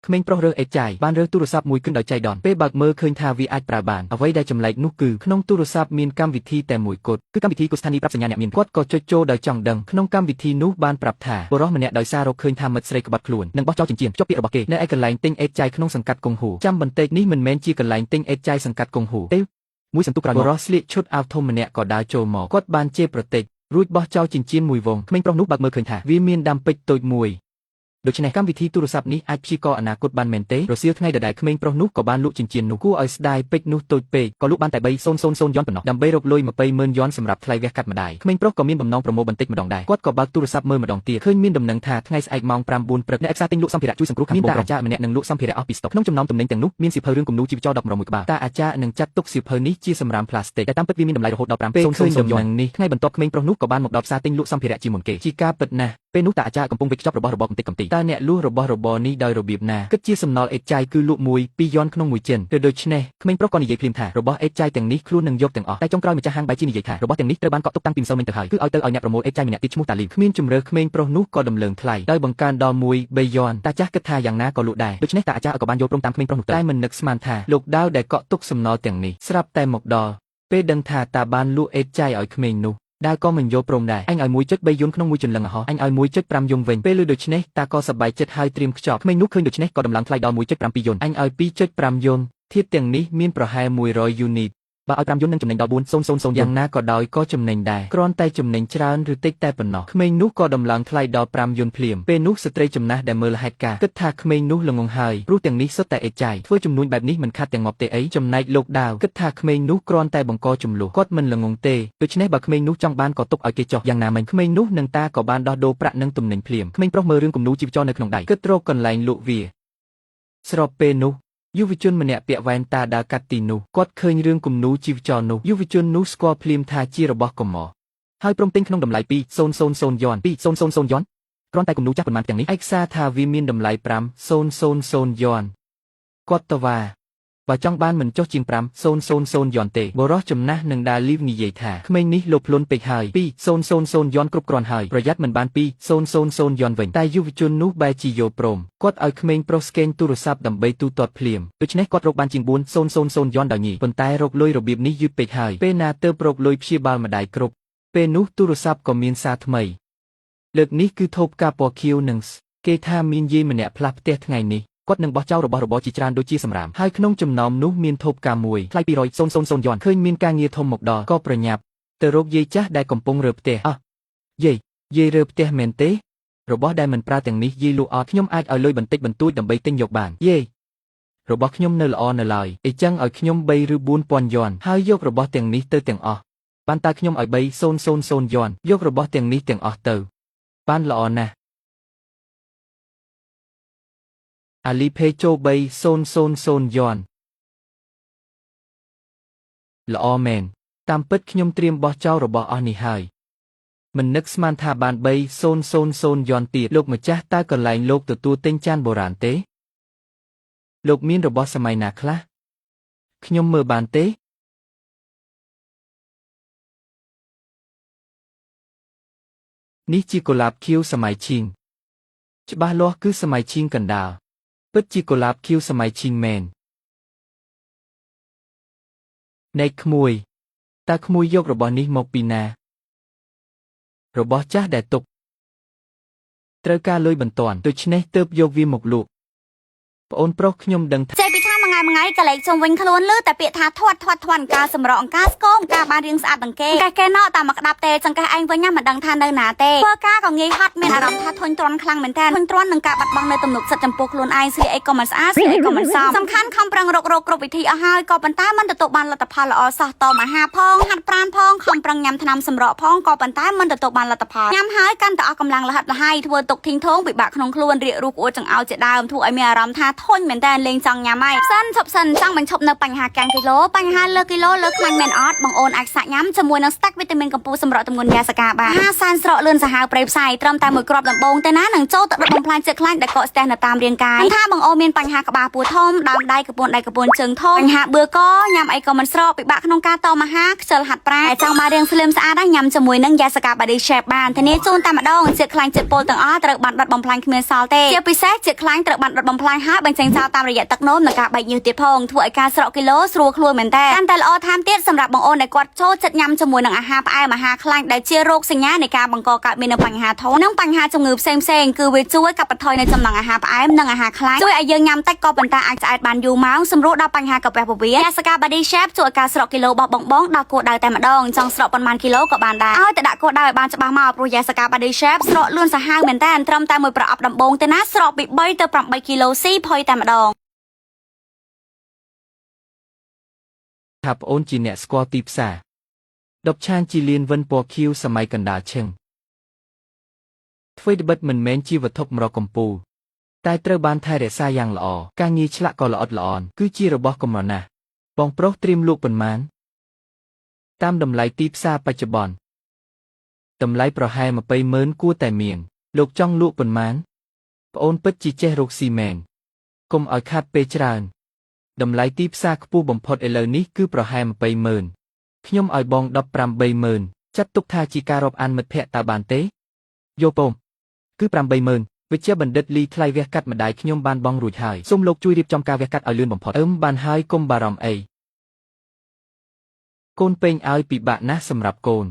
ក្មេងប្រុសរើសអេចចាយបានរើសទូរស័ព្ទមួយគិនដោយចៃដន្យពេលបើកមើលឃើញថាវាអាចប្រើបានអ្វីដែលចម្លែកនោះគឺក្នុងទូរស័ព្ទមានកម្មវិធីតែមួយគត់គឺកម្មវិធីគូស្ថានីយ៍ប្រាប់សញ្ញាអ្នកមានគាត់ក៏ចុចចូលដោយចង់ដឹងក្នុងកម្មវិធីនោះបានប្រាប់ថាបុរសម្នាក់ដោយសាររកឃើញថាមិត្តស្រីក្បត់ខ្លួននិងបោះចោលចិញ្ចៀនភ្ជាប់ពាក្យរបស់គេនៅឯកន្លែងទិញអេចចាយក្នុងសង្កាត់កុងហ៊ូចាំបន្តិចនេះមិនមែនជាកន្លែងទិញអេចចាយសង្កាត់កុងហ៊ូទេមួយសន្ទុះក្រោយបុរសស្លៀកឈុតអាវធំម្នាក់ក៏ដើរចូលមកគាត់បានជេរប្រតិចរួចបោះចោលចិញ្ចៀនមួយវងក្មេងប្រុសនោះបើកមើលឃើញថាវាមានដាំពេជ្រតូចមួយដូច្នេះកម្មវិធីទូរស័ព្ទនេះអាចព្យាករណ៍អនាគតបានមែនទេរសៀលថ្ងៃដដែលក្មេងប្រុសនោះក៏បានលក់ចិញ្ចៀននោះគួរឲ្យស្ដាយពេជ្រនោះតូចពេកក៏លក់បានតែ300យន់ប៉ុណ្ណោះដើម្បីរកលុយ200,000យន់សម្រាប់ថ្លៃវះកាត់ម្ដាយក្មេងប្រុសក៏មានបំណងប្រមូលបន្តិចម្ដងដែរគាត់ក៏បើកទូរស័ព្ទមើលម្ដងទៀតឃើញមានដំណឹងថាថ្ងៃស្អែកម៉ោង 5 4 ព្រឹកនៅឯផ្សារទិញលក់សម្ភារៈជួយសង្គ្រោះខាងមានតាអាចារ្យម្នាក់នឹងលក់សម្ភារៈអស់ពីស្តុកក្នុងចំណោមទំនិញទាំងនោះមានសៀវភៅរឿងគំនូរជីវចល16ក្បាលតាអាចារ្យនឹងចាត់ទុកសៀវភៅនេះជាសម្រាមប្លាស្ទិកតែតាមពិតវាមានតម្លៃរហូតដល់500,000យន់នេះថ្ងៃបន្ទាប់ក្មេងប្រុសនោះក៏បានមកដល់ផ្សារទិញលក់សម្ភារៈជាមុនគេជាការពិតណាស់ពេលនោះតាអាចារ្យកំពុងវេចខ្ចប់របស់របរកំតិចកំទីតើអ្នកលក់របស់របរនេះដោយរបៀបណាគិតជាសំណល់អេតចាយគឺលក់1-2យន់ក្នុងមួយចិនទៅដូច្នេះក្មេងប្រុសក៏និយាយភ្លាមថារបស់អេតចាយទាំងនេះខ្លួននឹងយកទាំងអស់តែចុងក្រោយម្ចាស់ហាងបាយជានិយាយថារបស់ទាំងនេះត្រូវបានកក់ទុកតាំងពីម្សិលមិញទៅហើយគឺឲ្យទៅឲ្យអ្នកប្រមូលអេតចាយម្នាក់ទៀតឈ្មោះតាលីគ្មានជំរឿក្មេងប្រុសនោះក៏ដំឡើងថ្លៃដោយបង្កើនដល់1-3យន់តាចាស់គិតថាយ៉ាងណាក៏លក់ដែរដូច្នេះតាអាចារ្យក៏បានយល់ព្រមតាមក្មេងប្រុសនោះទៅតែមិននឹកស្មានថាលោកដាវដែលកក់ទុកសំណល់ទាំងនេះស្រាប់តែមកដល់ពេលដឹងថាតាបានលក់អេតចាយឲ្យក្មេងនោះដាវក៏មិនយល់ព្រមដែរអញឲ្យ1.3យន់ក្នុងមួយចន្លឹងអហោះអញឲ្យ1.5យន់វិញពេលឮដូច្នេះតាក៏សប្បាយចិត្តហើយត្រៀមខ្ចប់ក្មេងនោះឃើញដូច្នេះក៏ដំឡើងថ្លៃដល់1.7យន់អញឲ្យ2.5យន់ធៀបទាំងនេះមានប្រហែល100យូនីតបើឲ្យ5យន់នឹងចំណេញដល់4,000យ៉ាងណាក៏ដោយក៏ចំណេញដែរគ្រាន់តែចំណេញច្រើនឬតិចតែប៉ុណ្ណោះក្មេងនោះក៏ដំឡើងថ្លៃដល់5យន់ភ្លាមពេលនោះស្ត្រីចំណាស់ដែលមើលហេតុការណ៍គិតថាក្មេងនោះល្ងងហើយព្រោះទាំងនេះសុទ្ធតែអេតចាយធ្វើចំនួនបែបនេះមិនខាត់ទាំងងាប់ទេអីចំណែកលោកដាវគិតថាក្មេងនោះគ្រាន់តែបង្កចំនួនគាត់មិនល្ងងទេដូច្នេះបើក្មេងនោះចង់បានក៏ទុកឲ្យគេចោះយ៉ាងណាមិញក្មេងនោះនឹងតាក៏បានដោះដូរប្រាក់និងទំនិញភ្លាមក្មេងប្រុសមើលរឿងគំនូរជីវចលនៅក្នុងដៃគិតរកកន្លែងលក់វាស្របពេលនោះយុវជនម្នាក់ពាក់វ៉ែនតាដើរកាត់ទីនោះគាត់ឃើញរឿងគំនូរជីវចលនោះយុវជននោះស្គាល់ភ្លាមថាជារបស់កុំមកហើយព្រមទិញក្នុងតម្លៃ2,000យន់2,000យន់គ្រាន់តែគំនូរចាស់ប៉ុន្មានទាំងនេះឯកសារថាវាមានតម្លៃ5,000យន់គាត់តវ៉ាបើចង់បានមិនចុះជាង5,000យន់ទេបរិសចំណាស់នឹងដាលីវនិយាយថាក្មេងនេះលោភលន់ពេកហើយ2,000យន់គ្រប់គ្រាន់ហើយប្រយ័ត្នមិនបាន2,000យន់វិញតែយុវជននោះបែរជាយល់ព្រមគាត់ឲ្យក្មេងប្រុសស្កេនទូរស័ព្ទដើម្បីទូទាត់ភ្លាមដូច្នេះគាត់រកបានជាង4,000យន់ដោយងាយប៉ុន្តែរកលុយរបៀបនេះយឺតពេកហើយពេលណាទើបរកលុយព្យាបាលម្ដាយគ្រប់ពេលនោះទូរស័ព្ទក៏មានសារថ្មីលើកនេះគឺថូបការពណ៌ខៀវនឹងគេថាមានយាយម្នាក់ផ្លាស់ផ្ទះថ្ងៃនេះគាត់នឹងបោះចោលរបស់របរជាច្រើនដូចជាសម្រាមហើយក្នុងចំណោមនោះមានថូបការមួយថ្លៃ200,000យន់ឃើញមានការងារធំមកដល់ក៏ប្រញាប់ទៅរកយាយចាស់ដែលកំពុងរើផ្ទះយាយរើផ្ទះមែនទេរបស់ដែលមិនប្រើទាំងនេះយាយលក់អត់ខ្ញុំអាចឲ្យលុយបន្តិចបន្តួចដើម្បីទិញយកបានយាយរបស់ខ្ញុំនៅល្អនៅឡើយអីចឹងឲ្យខ្ញុំ3ឬ4,000យន់ហើយយករបស់ទាំងនេះទៅទាំងអស់បានតើខ្ញុំឲ្យ3,000យន់យករបស់ទាំងនេះទាំងអស់ទៅបានល្អណាស់អាលីផេចូល3,000យន់ល្អមែនតាមពិតខ្ញុំត្រៀមបោះចោលរបស់អស់នេះហើយមិននឹកស្មានថាបាន3,000យន់ទៀតលោកម្ចាស់តើកន្លែងលោកទទួលទិញចានបុរាណទេលោកមានរបស់សម័យណាខ្លះខ្ញុំមើលបានទេនេះជាកុលាបខៀវសម័យឈីងច្បាស់លាស់គឺសម័យឈីងកណ្ដាលពិតជាកុលាបខៀវសម័យឈីងមែនណែក្មួយតើក្មួយយករបស់នេះមកពីណារបស់ចាស់ដែលទុកត្រូវការលុយបន្ទាន់ដូច្នេះទើបយកវាមកលក់ប្អូនប្រុសខ្ញុំដឹងថាមួយថ្ងៃក៏លេខសុំវិញខ្លួនលឺតែពាក្យថាធាត់ការសម្រកអង្ការស្គងការបានរៀងស្អាតទាំងគេគេណោតែមកក្តាប់ទេចង្កេះឯងវិញណាមិនដឹងថានៅណាទេធ្វើការក៏ងាយហត់មានអារម្មណ៍ថាធុញទ្រាន់ខ្លាំងមែនតើធុញទ្រាន់នឹងការបាត់បង់នៅទំនុកចិត្តចំពោះខ្លួនឯងស្អីក៏មិនស្អាតស្អីក៏មិនសមសំខាន់ខំប្រឹងរកគ្រប់វិធីអស់ហើយក៏ប៉ុន្តែមិនទទួលបានលទ្ធផលល្អសោះតមហាផងហាត់ប្រាណផងខំប្រឹងញ៉ាំថ្នាំសម្រកផងក៏ប៉ុន្តែមិនទទួលបានលទ្ធផលញ៉ាំហើយកាន់តែអស់កម្លាំងលហិតលហើយធ្វើទុកធីងធងពិបាកក្នុងខ្លួនរៀករូបអួតចង្អោរជាដើមធ្វើឲ្យមានអារម្មណ៍ថាធុញមែនតើលេងចង់ញ៉ាំហើយ សិនចង់បញ្ឈប់នៅបញ្ហាកាំងគីឡូបញ្ហាលើគីឡូលើខ្លាញ់មែនអត់បងអូនអាចសាក់ញ៉ាំជាមួយនឹងស្តាក់វីតាមីនកម្ពុជាសម្រក់ទម្ងន់យ៉ាសកាបាន50សែនស្រកលឿនសាហាវប្រេផ្សាយត្រឹមតែមួយគ្រាប់ដំបូងទេណានឹងចូលទៅដុតបំផ្លាញជាតិខ្លាញ់ដែលកកស្ទះនៅតាមរាងកាយថាបងអូនមានបញ្ហាក្បាលពោះធំដើមដៃកពួនជើងធំបញ្ហាបឿកញ៉ាំអីក៏មិនស្រកពិបាកក្នុងការតមអាហារខ្ជិលហាត់ប្រាណចង់មករៀងស្លឹមស្អាតញ៉ាំជាមួយនឹងយ៉ាសកា Body Shape បានធានាជូនតែម្ដងជាតិខ្លាញ់ជាតិពុលទាំងអស់ត្រូវបានដុតបំផ្លាញគ្មានសល់ទេជាពិសេសជាតិខ្លាញ់ត្រូវបានដុតបំផ្លាញហើយបញ្ចេញចោលតាមរយៈទឹកនោមនិងការបែកញើសទៀតផងធ្វើឲ្យការស្រកគីឡូស្រួលខ្លួនមែនតើកាន់តែល្អថែមទៀតសម្រាប់បងអូនដែលគាត់ចូលចិត្តញ៉ាំជាមួយនឹងអាហារផ្អែមអាហារខ្លាញ់ដែលជារោគសញ្ញានៃការបង្កកើតមានបញ្ហាធំនិងបញ្ហាជំងឺផ្សេងៗគឺវាជួយកាត់បន្ថយនៅចំណង់អាហារផ្អែមនិងអាហារខ្លាញ់ជួយឲ្យយើងញ៉ាំតិចក៏ប៉ុន្តែអាចឆ្អែតបានយូរម៉ោងសម្រួលដល់បញ្ហាកាពះពោះវៀនយ៉ាសកា Body Shape ជួយឲ្យការស្រកគីឡូរបស់បងដល់គោលដៅតែម្ដងចង់ស្រកប៉ុន្មានគីឡូក៏បានដែរឲ្យតែដាក់គោលដៅឲ្យបានច្បាស់មកព្រោះយ៉ាសកា Body Shape ស្រកលឿនសាហាវមែនតើត្រឹមតែមួយប្រអប់ដំបូងទេណាស្រកពី3ទៅ8គីឡូស៊ីផុយតែម្ដងថាប្អូនជាអ្នកស្គាល់ទីផ្សារដប់ឆានជីលៀនវិនពណ៌ខៀវសម័យកណ្ដាលឈឹងថ្វីត្បិតមិនមែនជាវត្ថុម្រកកំពូលតែត្រូវបានថែរក្សាយ៉ាងល្អការងារឆ្លាក់ក៏ល្អិតល្អន់គឺជារបស់កម្រណាស់បងប្រុសត្រៀមលក់ប៉ុន្មានតាមតម្លៃទីផ្សារបច្ចុប្បន្នតម្លៃប្រហែល20,000គួរតែមានលោកចង់លក់ប៉ុន្មានប្អូនពិតជាចេះរកស៊ីមែនកុំឲ្យខាត់ពេលច្រើនតម្លៃទីផ្សារខ្ពស់បំផុតឥឡូវនេះគឺប្រហែល20,000ខ្ញុំឲ្យបង18,000ចាត់ទុកថាជាការរាប់អានមិត្តភក្តិតើបានទេយកពំគឺ80,000វិជ្ជាបណ្ឌិតលីថ្លៃវះកាត់ម្ដាយខ្ញុំបានបងរួចហើយសូមលោកជួយរៀបចំការវះកាត់ឲ្យលឿនបំផុតបានហើយកុំបារម្ភអីកូនពេញឲ្យពិបាកណាស់សម្រាប់កូន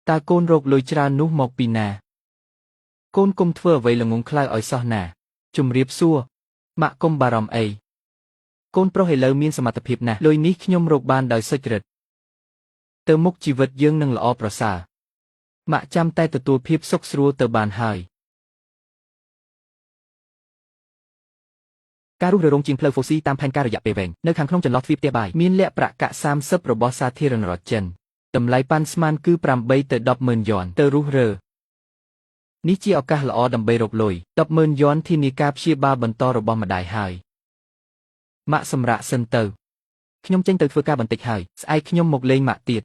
តើកូនរកលុយច្រើននោះមកពីណាកូនគុំធ្វើអ្វីល្ងងខ្លៅឲ្យសោះណាជំរាបសួរម៉ាក់កុំបារម្ភអីកូនប្រុសឥឡូវមានសមត្ថភាពណាស់លុយនេះខ្ញុំរកបានដោយសុចរិតទៅមុខជីវិតយើងនឹងល្អប្រសើរម៉ាក់ចាំតែទទួលភាពសុខស្រួលទៅបានហើយការរុះរងជាងផ្លូវហ្វូស៊ីតាមផែនការរយៈពេលវែងនៅខាងក្នុងចន្លោះទ្វីបផ្ទះបាយមានលក្ខប្រាក់កាក់30របស់សាធារណរដ្ឋចិនតម្លៃប៉ាន់ស្មានគឺ8ទៅ10,000យ៉នទៅរុះរើនេះជាឱកាសល្អដើម្បីរកលុយ10,000យ៉នធានាការព្យាបាលបន្តរបស់ម្ដាយហើយម៉ាក់សម្រាកសិនទៅខ្ញុំចេញទៅធ្វើការបន្តិចហើយស្អែកខ្ញុំមកលេងម៉ាក់ទៀត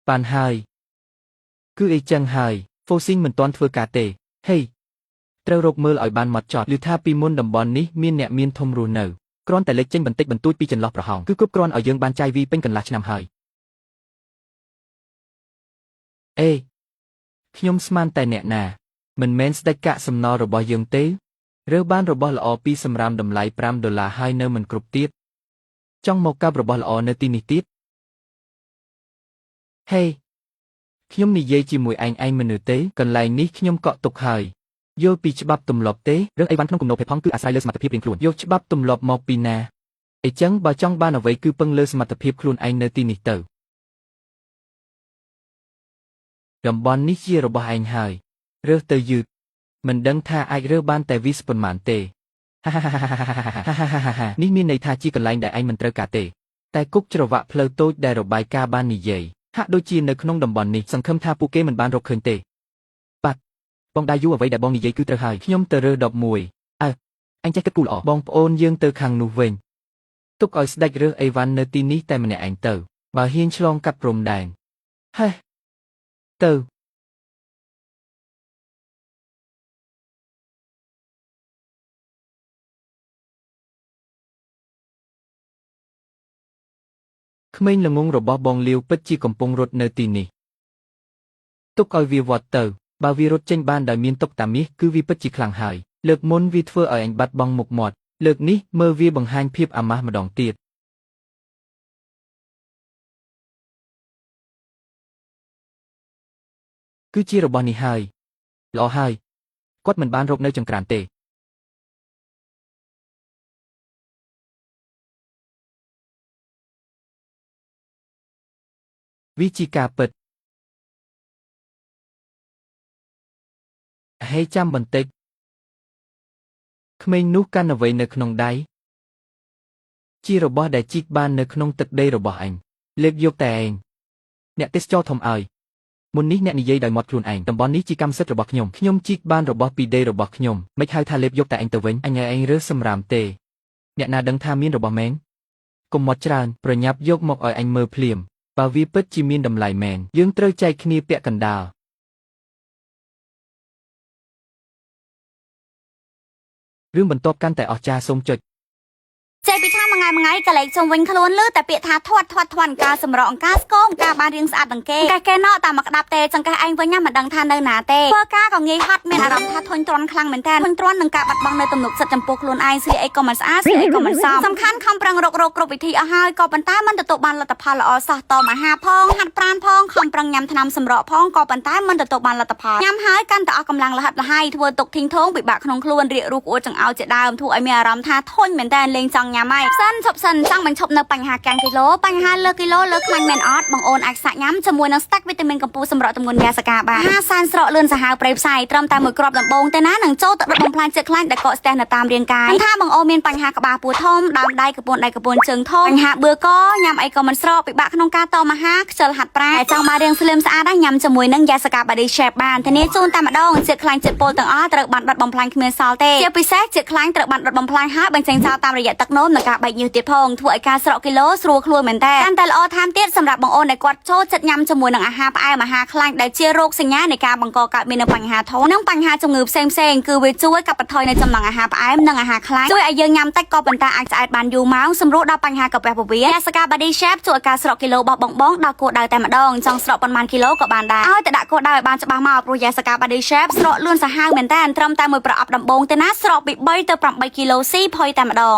បានហើយគឺអីចឹងហើយហ្វូស៊ីងមិនទាន់ធ្វើការទេហេត្រូវរកមើលឲ្យបានម៉ត់ចត់ឮថាពីមុនតំបន់នេះមានអ្នកមានធំរស់នៅគ្រាន់តែលេចចេញបន្តិចបន្តួចពីចន្លោះប្រហោងគឺគ្រប់គ្រាន់ឲ្យយើងបានចាយវីពេញកន្លះឆ្នាំហើយអេខ្ញុំស្មានតែអ្នកណាមិនមែនស្ដេចកាក់សំណល់របស់យើងទេរើសបានរបស់ល្អពីសម្រាមតម្លៃ$5ហើយនៅមិនគ្រប់ទៀតចង់មកកាប់របស់ល្អនៅទីនេះទៀតហេខ្ញុំនិយាយជាមួយឯងមិននឿទេកន្លែងនេះខ្ញុំកក់ទុកហើយយល់ពីច្បាប់ទម្លាប់ទេរឿងអីវ៉ាន់ក្នុងគំនោភេទផងគឺអាស្រ័យលើសមត្ថភាពរៀងខ្លួនយកច្បាប់ទម្លាប់មកពីណាអីចឹងបើចង់បានអ្វីគឺពឹងលើសមត្ថភាពខ្លួនឯងនៅទីនេះទៅតំបន់នេះជារបស់ឯងហើយរើសទៅយឺតមិនដឹងថាអាចរើសបានតែវីសប៉ុន្មានទេនេះមានន័យថាជាកន្លែងដែលឯងមិនត្រូវការទេតែគុកច្រវាក់ផ្លូវតូចដែលរបាយការណ៍បាននិយាយហាក់ដូចជានៅក្នុងតំបន់នេះសង្ឃឹមថាពួកគេមិនបានរកឃើញទេបាទបងដាយូអ្វីដែលបងនិយាយគឺត្រូវហើយខ្ញុំទៅរើស11អញចេះគិតគូរល្អបងប្អូនយើងទៅខាងនោះវិញទុកឲ្យស្ដេចរើសអីវ៉ាន់នៅទីនេះតែម្នាក់ឯងទៅបើហ៊ានឆ្លងកាត់ព្រំដែនហេទៅក្មេងល្ងងរបស់បងលាវពិតជាកំពុងរត់នៅទីនេះទុកឲ្យវាវត្តទៅបើវារត់ចេញបានដោយមានទុកតាមាសគឺវាពិតជាខ្លាំងហើយលើកមុនវាធ្វើឲ្យអញបាត់បង់មុខមាត់លើកនេះមើលវាបង្ហាញភាពអាម៉ាស់ម្ដងទៀតគឺជារបស់នេះហើយល្អហើយគាត់មិនបានរកនៅចង្ក្រានទេវាជាការពិតហេចាំបន្តិចក្មេងនោះកាន់អ្វីនៅក្នុងដៃជារបស់ដែលជីកបាននៅក្នុងទឹកដីរបស់អញលេបយកតែឯងអ្នកទេសចរធំឲ្យមុននេះអ្នកនិយាយដោយមាត់ខ្លួនឯងតំបន់នេះជាកម្មសិទ្ធិរបស់ខ្ញុំជីកបានរបស់ពីដីរបស់ខ្ញុំមិនហៅថាលេបយកតែឯងទៅវិញអញឲ្យឯងរើសសម្រាមទេ អ្នកណាដឹងថាមានរបស់មែងកុំមកច្រើនប្រញាប់យកមកឲ្យអញមើលភ្លាមបើវាពិតជាមានតម្លៃមែនយើងត្រូវចែកគ្នាពាក់កណ្ដាលរឿងបន្ទាប់កាន់តែអស្ចារ្យសូមចុច ចេះពីថាមួយថ្ងៃកលេចជុំវិញខ្លួនលើតែពាក្យថាធាត់ការសម្រក់អង្ការស្គងការបានរៀងស្អាតទាំងគេគេណោតាមមកក្តាប់ទេចង្កេះឯងវិញមិនដឹងថានៅណាទេធ្វើការក៏ងាយហត់មានអារម្មណ៍ថាធុញទ្រាន់ខ្លាំងមែនតើធុញទ្រាន់នឹងការបាត់បង់នៅទំនុកចិត្តចំពោះខ្លួនឯងស្អីអីក៏មិនស្អាតស្អីអីក៏មិនសមសំខាន់ខំប្រឹងរកគ្រប់វិធីអស់ហើយក៏ប៉ុន្តែមិនទទួលបានលទ្ធផលល្អសោះតមអាហារផងហាត់ប្រាណផងខំប្រឹងញ៉ាំថ្នាំសម្រក់ផងក៏ប៉ុន្តែមិនទទួលបានលទ្ធផលញ៉ាំហើយកាន់តែអស់កម្លាំងលហិតលហើយធ្វើទុកធីងធងពិបាកក្នុងខ្លួនរៀករូសក្អួតចង្អោរជាដើមធ្វើឲ្យមានអារម្មណ៍ថាធុញមែនតើលេងចង់ញ៉ាំហើយសិនចង់បញ្ឈប់នៅបញ្ហាកាំងគីឡូបញ្ហាលើគីឡូលើខ្លាញ់មែនអត់បងអូនអាចសាក់ញ៉ាំជាមួយនឹងស្តាក់វីតាមីនកម្ពុជាសម្រក់ទម្ងន់យ៉ាសកាបានអាសានស្រកលឿនសាហាវប្រេផ្សាយត្រឹមតែមួយគ្រាប់ដំបូងទេណានឹងចូលទៅដុតបំផ្លាញជាតិខ្លាញ់ដែលកកស្ទះនៅតាមរាងកាយថាបងអូនមានបញ្ហាក្បាលពោះធំដើមដៃកពួនជើងធំបញ្ហាបឿកញ៉ាំអីក៏មិនស្រកពិបាកក្នុងការតមអាហារខ្ជិលហាត់ប្រាណតែចង់មករៀងស្លឹមស្អាតញ៉ាំជាមួយនឹងយ៉ាសកា Body Shape បានធានាជូនតែម្ដងជាតិខ្លាញ់ជាតិពុលទាំងអស់ត្រូវបានដុតបំផ្លាញគ្មានសល់ទេជាពិសេសជាតិខ្លាញ់ត្រូវបានដុតបំផ្លាញហើយបញ្ចេញចោលតាមរយៈទឹកនោមនិងការបែកញើសទៀតផងធ្វើឲ្យការស្រកគីឡូស្រួលខ្លួនមែនតើកាន់តែល្អថែមទៀតសម្រាប់បងអូនដែលគាត់ចូលចិត្តញ៉ាំជាមួយនឹងអាហារផ្អែមអាហារខ្លាញ់ដែលជារោគសញ្ញានៃការបង្កកើតមានបញ្ហាធំនិងបញ្ហាជំងឺផ្សេងគឺវាជួយកាត់បន្ថយនៅចំណង់អាហារផ្អែមនិងអាហារខ្លាញ់ជួយឲ្យយើងញ៉ាំតិចក៏ប៉ុន្តែអាចឆ្អែតបានយូរម៉ោងសម្រួលដល់បញ្ហាកាពះពោះវៀនសកា Body Shape ជួយឲ្យការស្រកគីឡូរបស់បងដល់គោលដៅតែម្ដងចង់ស្រកប៉ុន្មានគីឡូក៏បានដែរឲ្យតែដាក់គោលដៅឲ្យបានច្បាស់មកព្រោះយ៉ាសកា Body Shape ស្រកលឿនសាហាវមែនតើត្រឹមតែមួយប្រអប់ដំបូងទេណាស្រកពី3ទៅ8គីឡូស៊ីផុយតែម្ដង